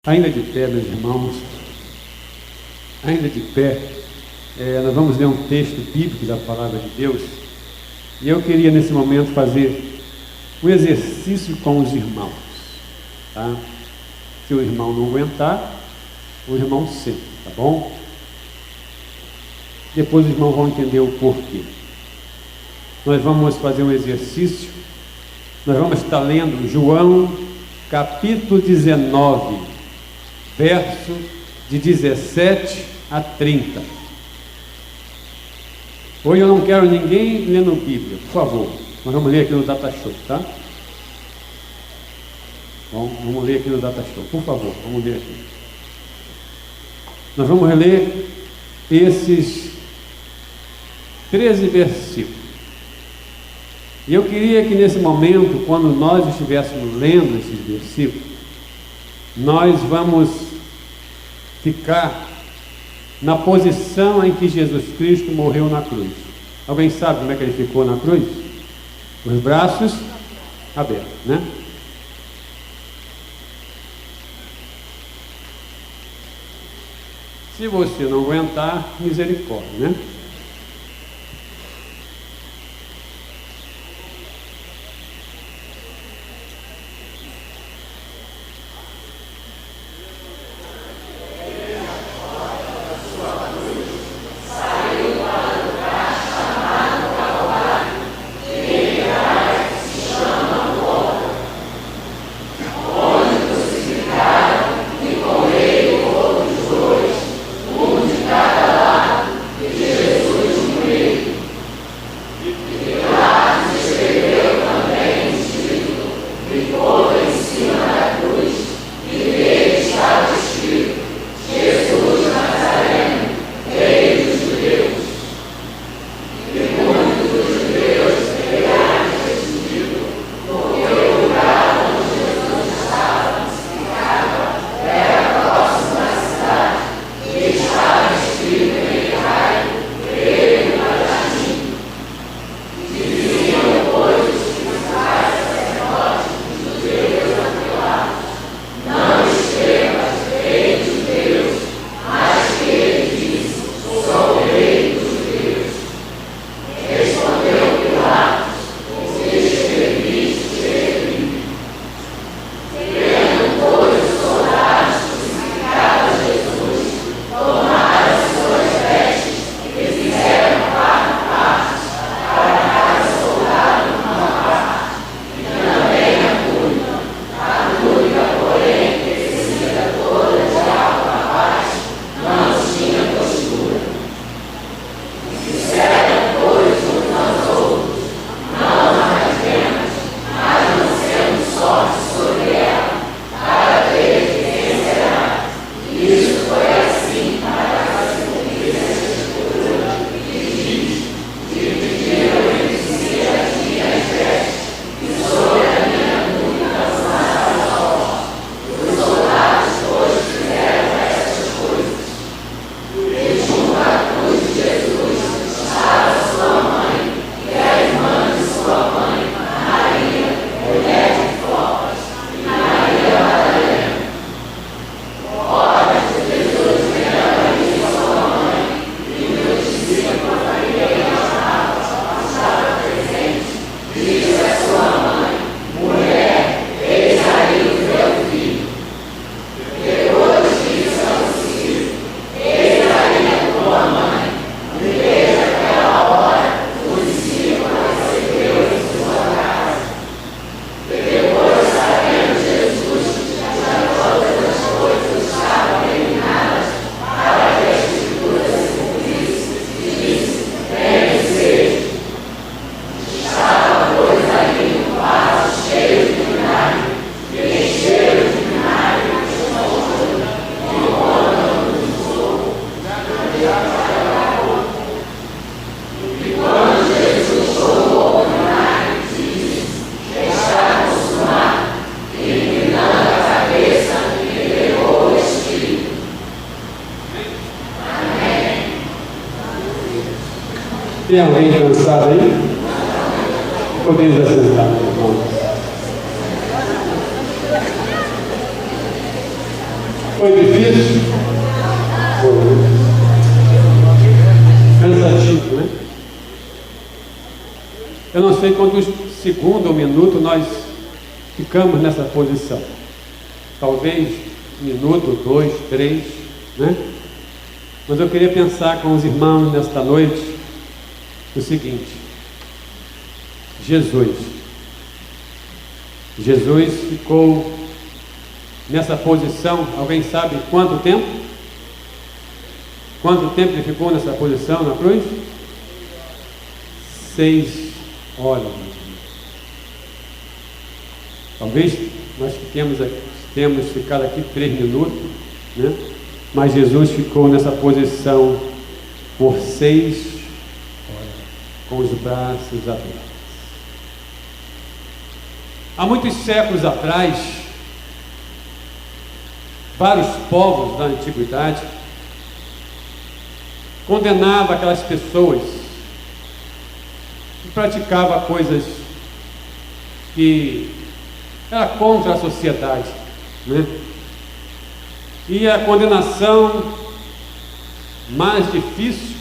Ainda de pé, meus irmãos, ainda de pé, nós vamos ler um texto bíblico da Palavra de Deus, e eu queria nesse momento fazer um exercício com os irmãos, tá? Se o irmão não aguentar, o irmão senta, tá bom? Depois os irmãos vão entender o porquê. Nós vamos fazer um exercício, nós vamos estar lendo João capítulo 19, verso de 17 a 30. Hoje eu não quero ninguém lendo Bíblia, por favor. Nós vamos ler aqui no Data Show, tá? Bom, vamos ler aqui no Data Show, por favor, vamos ler aqui. Nós vamos ler esses 13 versículos. E eu queria que nesse momento, quando nós estivéssemos lendo esses versículos, nós vamos ficar na posição em que Jesus Cristo morreu na cruz. Alguém sabe como é que ele ficou na cruz? Os braços abertos, né? Se você não aguentar, misericórdia, né? Tem alguém cansado aí? Podemos assentar, irmãos. Foi difícil? Foi. Cansativo, né? Eu não sei quantos segundos ou minutos nós ficamos nessa posição. Talvez 1 minuto, 2, 3, né? Mas eu queria pensar com os irmãos nesta noite o seguinte: Jesus ficou nessa posição, alguém sabe quanto tempo? Quanto tempo ele ficou nessa posição na cruz? 6 horas. Talvez nós temos ficado aqui 3 minutos, né? Mas Jesus ficou nessa posição por 6 horas, com os braços abertos. Há muitos séculos atrás, vários povos da antiguidade condenavam aquelas pessoas que praticavam coisas que eram contra a sociedade, né? E a condenação mais difícil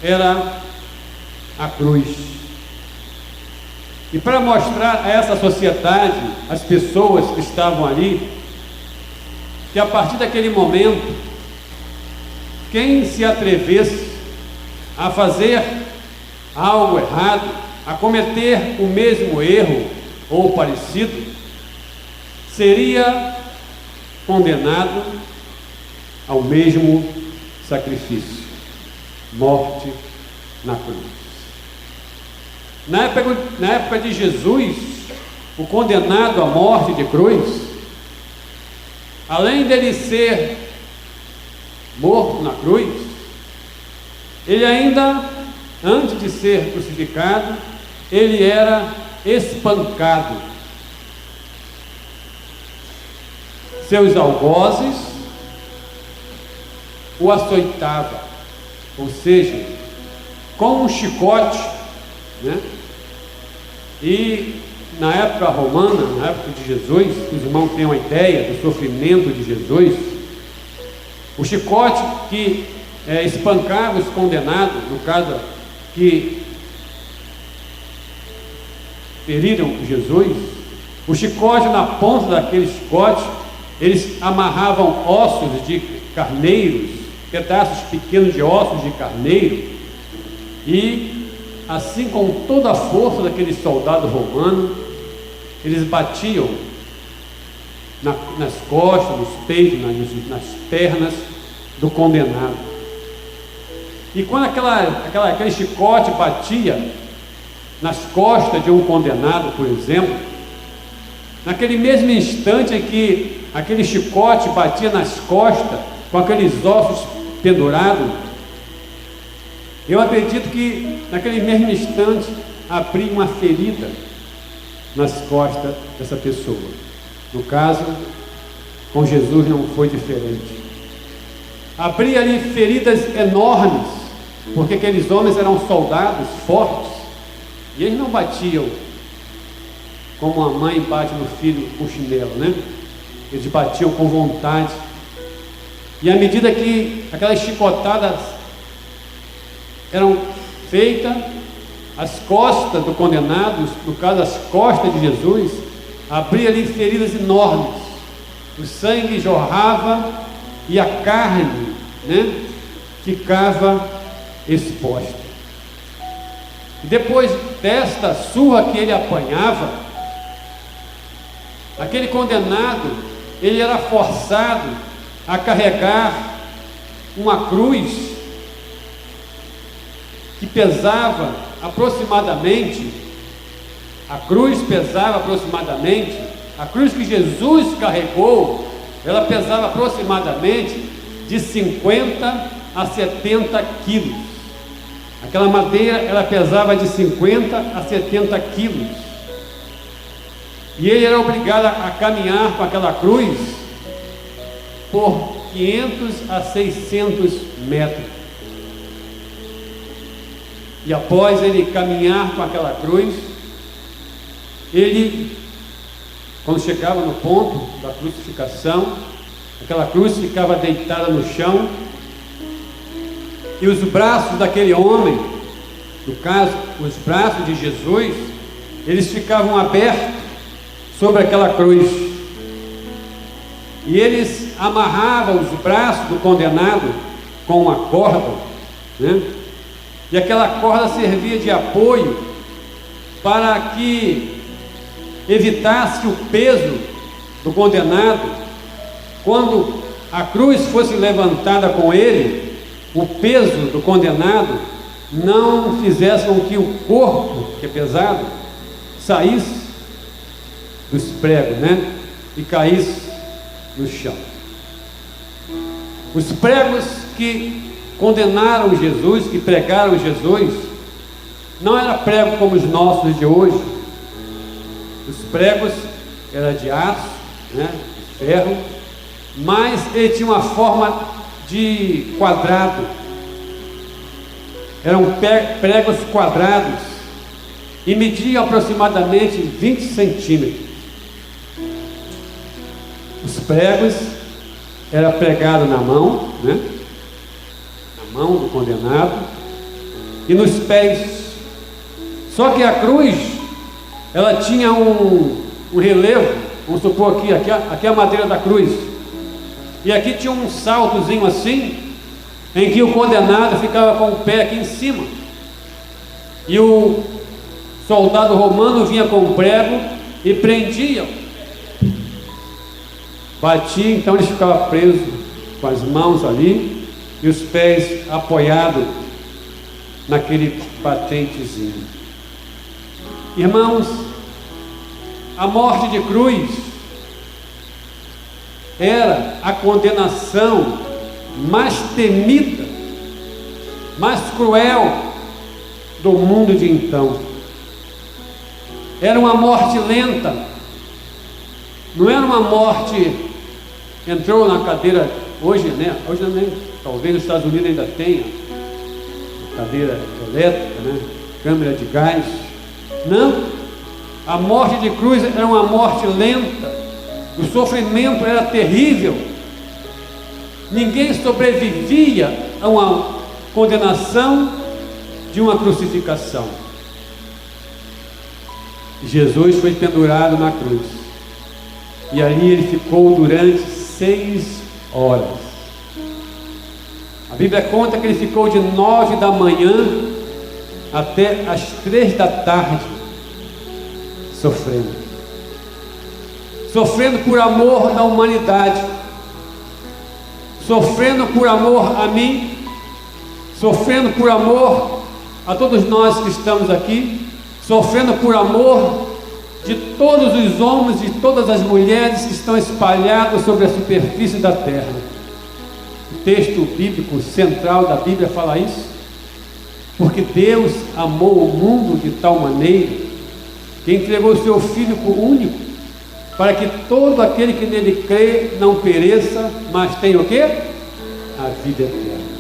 era a cruz. E para mostrar a essa sociedade, as pessoas que estavam ali, que a partir daquele momento, quem se atrevesse a fazer algo errado, a cometer o mesmo erro ou parecido, seria condenado ao mesmo sacrifício, morte na cruz. Na época de Jesus, o condenado à morte de cruz, além dele ser morto na cruz, ele ainda, antes de ser crucificado, ele era espancado. Seus algozes o açoitavam, ou seja, com um chicote, né? E na época romana, na época de Jesus, os irmãos têm uma ideia do sofrimento de Jesus. O chicote que espancava os condenados, no caso que feriram Jesus, o chicote, na ponta daquele chicote, eles amarravam ossos de carneiros, pedaços pequenos de ossos de carneiro, e assim, com toda a força daquele soldado romano, eles batiam nas costas, nos peitos, nas pernas do condenado. E quando aquele chicote batia nas costas de um condenado, por exemplo, naquele mesmo instante em que aquele chicote batia nas costas, com aqueles ossos pendurados, eu acredito que naquele mesmo instante abria uma ferida nas costas dessa pessoa. No caso, com Jesus não foi diferente. Abria ali feridas enormes, porque aqueles homens eram soldados fortes, e eles não batiam como a mãe bate no filho com chinelo, né? Eles batiam com vontade. E à medida que aquelas chicotadas eram feitas, as costas do condenado, no caso as costas de Jesus, abria ali feridas enormes. O sangue jorrava e a carne, né, ficava exposta. E depois desta surra que ele apanhava, aquele condenado, ele era forçado a carregar uma cruz que pesava aproximadamente, a cruz que Jesus carregou, ela pesava aproximadamente de 50 a 70 quilos. Aquela madeira, ela pesava de 50 a 70 quilos. E ele era obrigado a caminhar com aquela cruz por 500 a 600 metros. E após ele caminhar com aquela cruz, ele, quando chegava no ponto da crucificação, Aquela cruz ficava deitada no chão, e os braços daquele homem, no caso, os braços de Jesus, eles ficavam abertos sobre aquela cruz, e eles amarravam os braços do condenado com uma corda, né? E aquela corda servia de apoio para que evitasse o peso do condenado. Quando a cruz fosse levantada com ele, o peso do condenado não fizesse com que o corpo, que é pesado, saísse dos pregos, né? E caísse no chão. Os pregos que condenaram Jesus, que pregaram Jesus, não era prego como os nossos de hoje. Os pregos eram de aço, né? De ferro, mas ele tinha uma forma de quadrado. Eram pregos quadrados e mediam aproximadamente 20 centímetros. Os pregos eram pregados na mão, né? Na mão do condenado e nos pés. Só que a cruz, ela tinha um relevo. Vamos supor aqui é a madeira da cruz, e aqui tinha um saltozinho assim, em que o condenado ficava com o pé aqui em cima, e o soldado romano vinha com o prego e prendia, batia, então ele ficava preso com as mãos ali e os pés apoiados naquele batentezinho. Irmãos, a morte de cruz era a condenação mais temida, mais cruel do mundo de então. Era uma morte lenta, não era uma morte, entrou na cadeira, hoje, né? Hoje nem, talvez nos Estados Unidos ainda tenha cadeira elétrica, né? Câmara de gás. Não, a morte de cruz era uma morte lenta, o sofrimento era terrível, ninguém sobrevivia a uma condenação de uma crucificação. Jesus foi pendurado na cruz, e ali ele ficou durante 6 horas. A Bíblia conta que ele ficou de 9 da manhã até as 3 da tarde, sofrendo por amor da humanidade, sofrendo por amor a mim, sofrendo por amor a todos nós que estamos aqui, sofrendo por amor de todos os homens e todas as mulheres que estão espalhados sobre a superfície da terra. O texto bíblico central da Bíblia fala isso, porque Deus amou o mundo de tal maneira que entregou o seu Filho único, para que todo aquele que nele crê não pereça, mas tenha o quê? A vida eterna.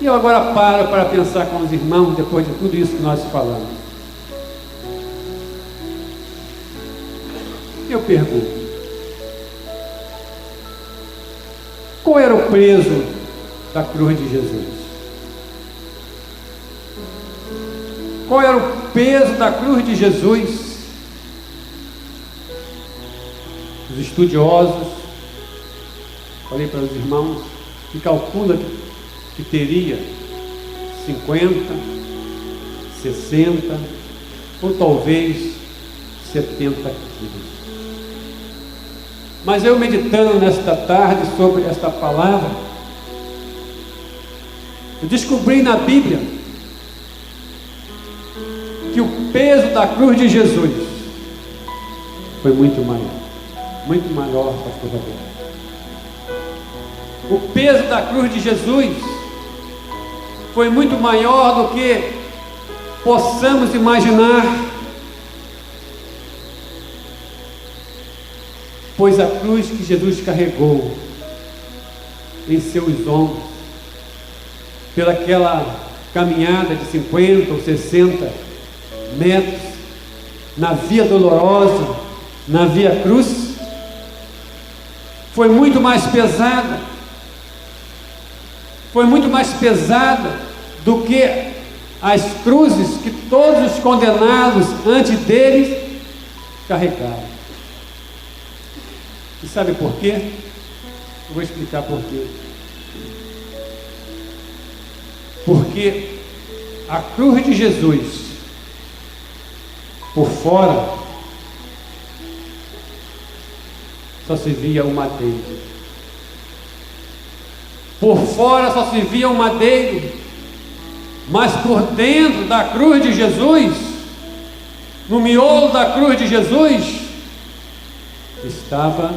E eu agora paro para pensar com os irmãos, depois de tudo isso que nós falamos. Eu pergunto, qual era o peso da cruz de Jesus? Qual era o peso da cruz de Jesus? Os estudiosos, falei para os irmãos, que calcula que teria 50, 60 ou talvez 70 quilos. Mas eu, meditando nesta tarde sobre esta palavra, eu descobri na Bíblia que o peso da cruz de Jesus foi muito maior, pastor Roberto. O peso da cruz de Jesus foi muito maior do que possamos imaginar, pois a cruz que Jesus carregou em seus ombros, pelaquela caminhada de 50 ou 60 metros, na via dolorosa, na via cruz, foi muito mais pesada. Foi muito mais pesada do que as cruzes que todos os condenados antes deles carregaram. E sabe por quê? Eu vou explicar por quê. Porque a cruz de Jesus, por fora, só se via o madeiro. Por fora só se via o madeiro, mas por dentro da cruz de Jesus, no miolo da cruz de Jesus, estava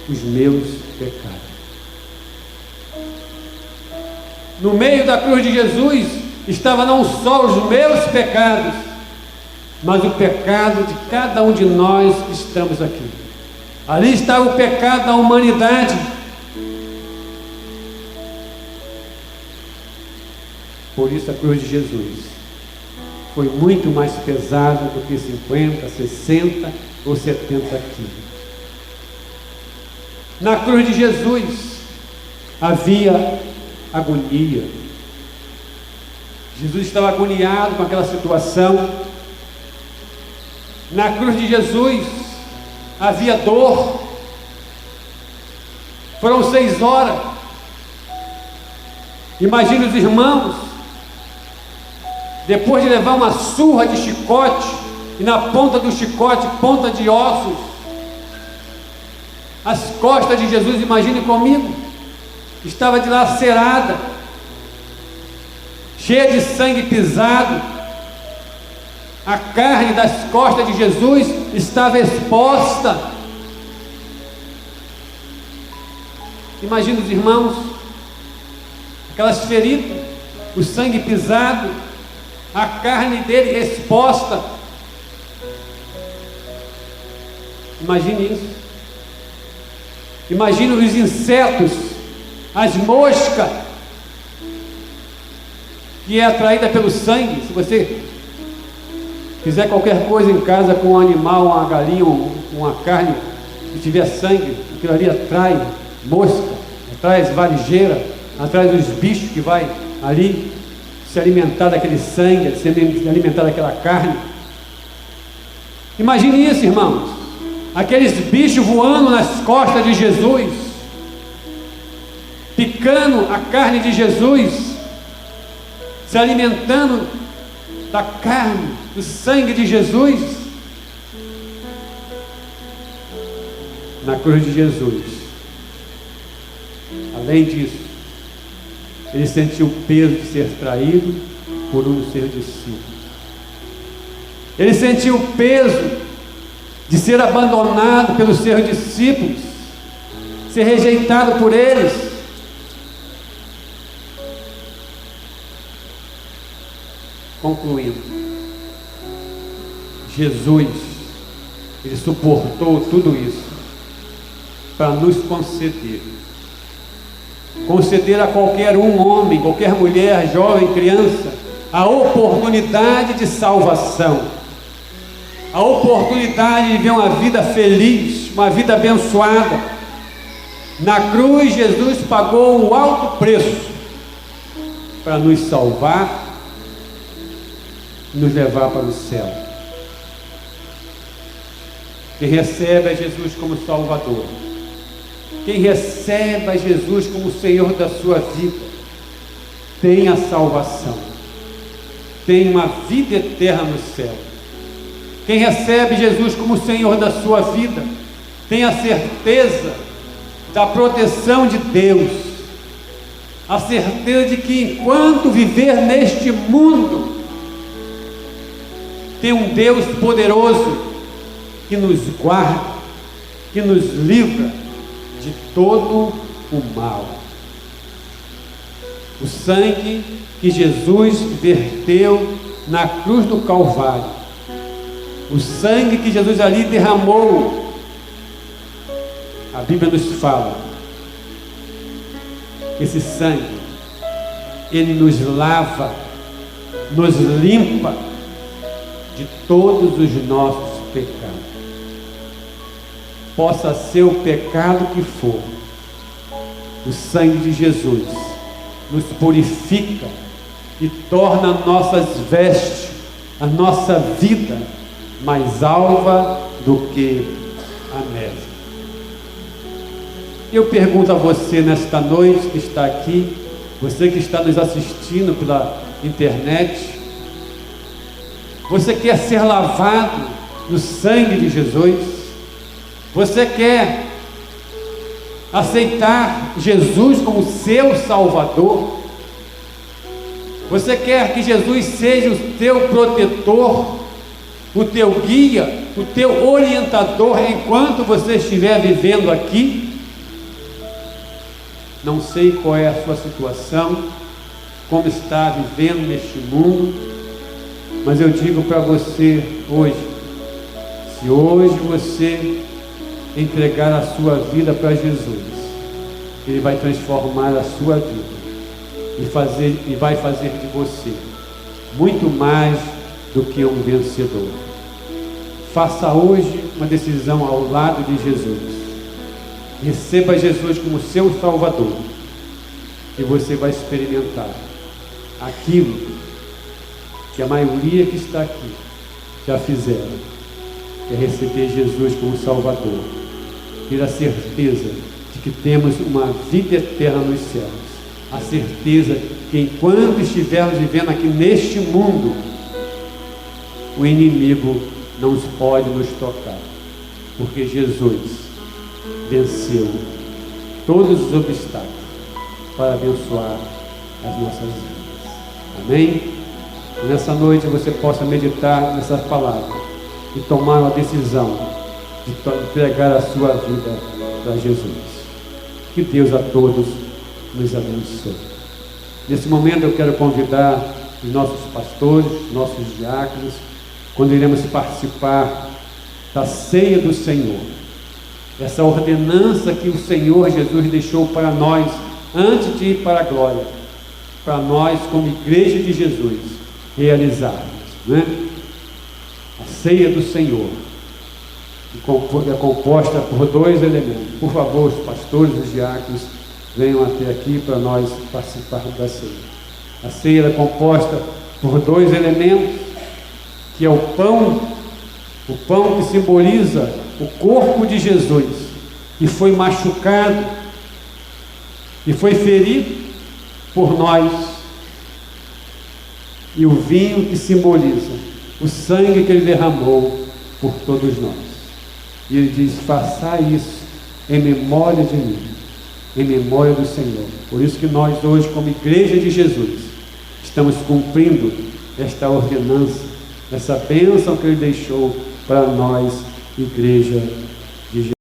os meus pecados. No meio da cruz de Jesus estava não só os meus pecados, mas o pecado de cada um de nós que estamos aqui. Ali estava o pecado da humanidade. Por isso a cruz de Jesus foi muito mais pesada do que 50, 60 ou 70 quilos. Na cruz de Jesus havia agonia. Jesus estava agoniado com aquela situação. Na cruz de Jesus havia dor. Foram 6 horas. Imagine os irmãos, depois de levar uma surra de chicote, e na ponta do chicote, ponta de ossos, as costas de Jesus, imagine comigo, estava dilacerada, cheia de sangue pisado, a carne das costas de Jesus estava exposta. Imagina os irmãos, aquelas feridas, o sangue pisado, a carne dele exposta. Imagine isso. Imagine os insetos, as moscas, que é atraída pelo sangue. Se você fizer qualquer coisa em casa com um animal, uma galinha, uma carne, se tiver sangue, aquilo ali atrai mosca, atrai as varigeiras, atrai os bichos que vai ali se alimentar daquele sangue, se alimentar daquela carne. Imagine isso, irmãos, aqueles bichos voando nas costas de Jesus, picando a carne de Jesus, se alimentando da carne, do sangue de Jesus. Na cruz de Jesus, além disso, ele sentiu o peso de ser traído por um dos seus discípulos. Ele sentiu o peso de ser abandonado pelos seus discípulos, ser rejeitado por eles. Concluindo, Jesus, ele suportou tudo isso para nos conceder a qualquer um, homem, qualquer mulher, jovem, criança, a oportunidade de salvação, a oportunidade de viver uma vida feliz, uma vida abençoada. Na cruz, Jesus pagou um alto preço para nos salvar, nos levar para o céu. Quem recebe a Jesus como Salvador, quem recebe a Jesus como Senhor da sua vida, tem a salvação, tem uma vida eterna no céu. Quem recebe Jesus como Senhor da sua vida, tem a certeza da proteção de Deus, a certeza de que enquanto viver neste mundo, tem um Deus poderoso que nos guarda, que nos livra de todo o mal. O sangue que Jesus verteu na cruz do Calvário, o sangue que Jesus ali derramou, a Bíblia nos fala que esse sangue, ele nos lava, nos limpa de todos os nossos pecados. Possa ser o pecado que for, O sangue de Jesus nos purifica e torna nossas vestes, a nossa vida, mais alva do que a neve. Eu pergunto a você nesta noite que está aqui, você que está nos assistindo pela internet, você quer ser lavado no sangue de Jesus? Você quer aceitar Jesus como seu Salvador? Você quer que Jesus seja o teu protetor, o teu guia, o teu orientador enquanto você estiver vivendo aqui? Não sei qual é a sua situação, como está vivendo neste mundo, mas eu digo para você hoje, se hoje você entregar a sua vida para Jesus, Ele vai transformar a sua vida e vai fazer de você muito mais do que um vencedor. Faça hoje uma decisão ao lado de Jesus. Receba Jesus como seu Salvador, e você vai experimentar aquilo que a maioria que está aqui já fizeram, que é receber Jesus como Salvador, ter a certeza de que temos uma vida eterna nos céus, a certeza que enquanto estivermos vivendo aqui neste mundo, o inimigo não pode nos tocar, porque Jesus venceu todos os obstáculos para abençoar as nossas vidas. Amém? Que nessa noite você possa meditar nessas palavras e tomar uma decisão de entregar a sua vida para Jesus. Que Deus a todos nos abençoe. Nesse momento eu quero convidar os nossos pastores, nossos diáconos, quando iremos participar da ceia do Senhor. Essa ordenança que o Senhor Jesus deixou para nós antes de ir para a glória, para nós como igreja de Jesus realizarmos, né? A ceia do Senhor é composta por dois elementos. Por favor, os pastores, os diáconos, venham até aqui para nós participarmos da ceia. A ceia é composta por dois elementos, que é o pão que simboliza o corpo de Jesus, que foi machucado, que foi ferido por nós, e o vinho que simboliza o sangue que Ele derramou por todos nós. E Ele diz: faça isso em memória de mim, em memória do Senhor. Por isso que nós hoje, como igreja de Jesus, estamos cumprindo esta ordenança, essa bênção que Ele deixou para nós, igreja de Jesus.